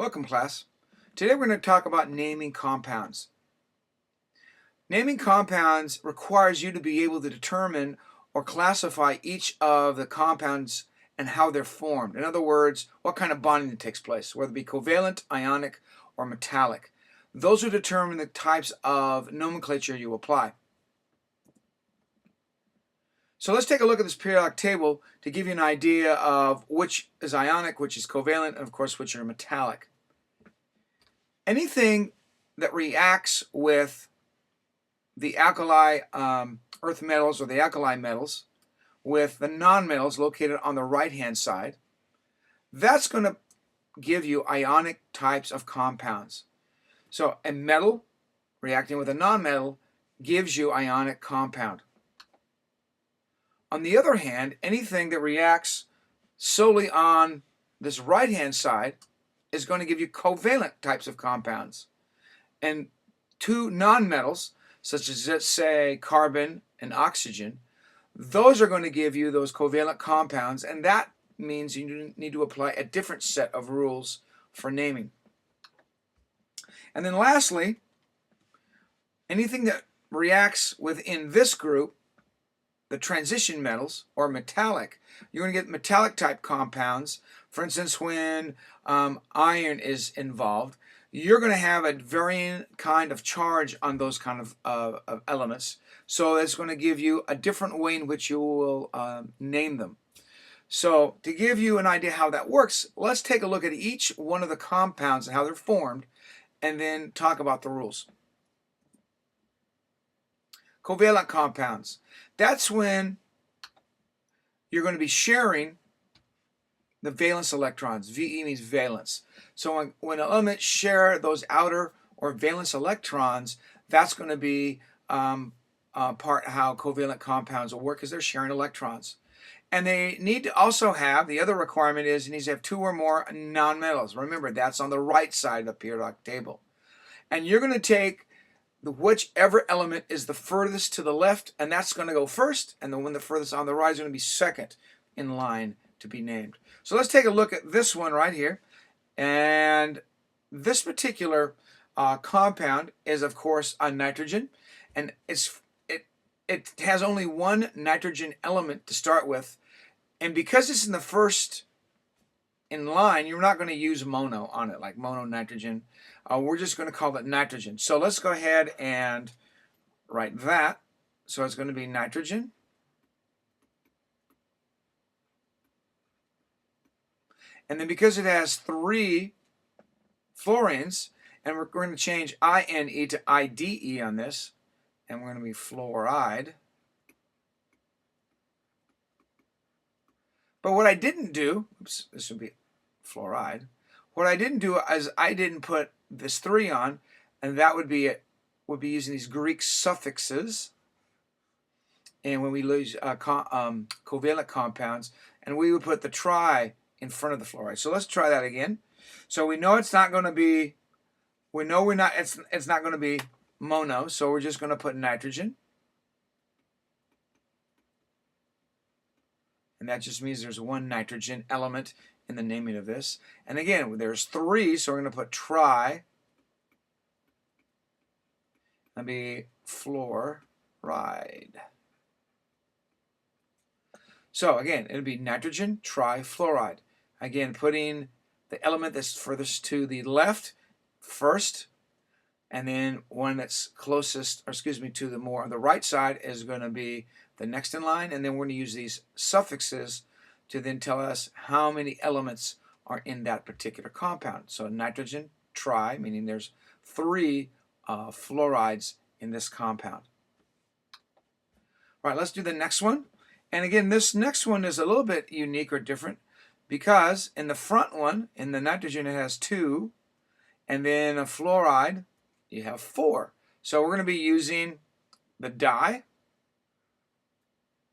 Welcome, class. Today we're going to talk about naming compounds. Naming compounds requires you to be able to determine or classify each of the compounds and how they're formed. In other words, what kind of bonding takes place, whether it be covalent, ionic, or metallic. Those will determine the types of nomenclature you apply. So let's take a look at this periodic table to give you an idea of which is ionic, which is covalent, and of course which are metallic. Anything that reacts with the alkali earth metals or the alkali metals with the nonmetals located on the right hand side, that's going to give you ionic types of compounds. So a metal reacting with a nonmetal gives you ionic compound. On the other hand, anything that reacts solely on this right hand side is going to give you covalent types of compounds. And two nonmetals, such as, let's say, carbon and oxygen, those are going to give you those covalent compounds, and that means you need to apply a different set of rules for naming. And then lastly, anything that reacts within this group, the transition metals or metallic, you're going to get metallic type compounds. For instance, when iron is involved, you're going to have a varying kind of charge on those kind of elements. So it's going to give you a different way in which you will name them. So to give you an idea how that works, let's take a look at each one of the compounds and how they're formed, and then talk about the rules. Covalent compounds. That's when you're going to be sharing the valence electrons. VE means valence. So when elements share those outer or valence electrons, that's going to be part how covalent compounds will work, because they're sharing electrons. And they need to also have, the other requirement is, it needs to have two or more nonmetals. Remember, that's on the right side of the periodic table. And you're going to take whichever element is the furthest to the left, and that's going to go first, and the one the furthest on the right is going to be second in line to be named. So let's take a look at this one right here. And this particular compound is, of course, a nitrogen, and it has only one nitrogen element to start with. And because it's in the first in line, you're not going to use mono on it, like mono nitrogen. We're just going to call it nitrogen. So let's go ahead and write that. So it's going to be nitrogen. And then because it has three fluorines, and we're going to change INE to IDE on this, and we're going to be fluoride. But what I didn't do, oops, this would be fluoride. What I didn't do is I didn't put this 3 on, and that would be it. We'll be using these Greek suffixes, and when we use covalent compounds, and we would put the tri in front of the fluoride. So let's try that again. So we know it's not going to be, it's not going to be mono, so we're just going to put nitrogen. And that just means there's one nitrogen element in the naming of this. And again, there's 3, so we're going to put tri. That'll be fluoride. So again, it'll be nitrogen trifluoride. Again, putting the element that's furthest to the left first, and then one that's closest, or excuse me, to the more on the right side is going to be the next in line, and then we're going to use these suffixes to then tell us how many elements are in that particular compound. So nitrogen tri, meaning there's 3 fluorides in this compound. All right, let's do the next one. And again, this next one is a little bit unique or different, because in the front one, in the nitrogen, it has 2, and then a fluoride, you have 4. So we're going to be using the di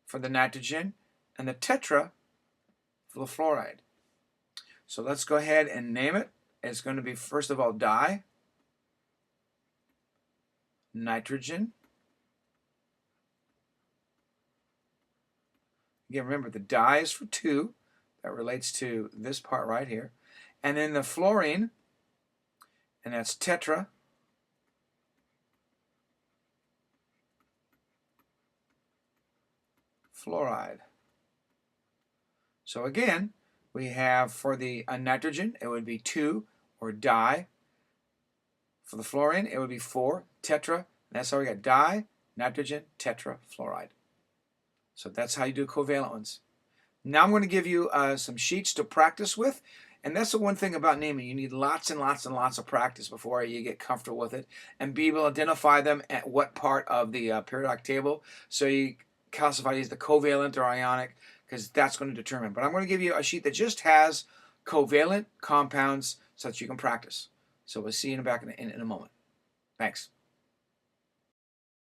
for the nitrogen and the tetra for the fluoride. So let's go ahead and name it. It's going to be, first of all, di, nitrogen. Again, remember, the di is for 2. That relates to this part right here. And then the fluorine and that's tetrafluoride. So again, we have for the nitrogen, it would be 2, or di. For the fluorine, it would be 4, tetra. That's how we got di, nitrogen, tetrafluoride. So that's how you do covalent ones. Now I'm going to give you some sheets to practice with. And that's the one thing about naming. You need lots and lots and lots of practice before you get comfortable with it and be able to identify them at what part of the periodic table. So you classify these the covalent or ionic, because that's going to determine. But I'm going to give you a sheet that just has covalent compounds so that you can practice. So we'll see you back in a moment. Thanks.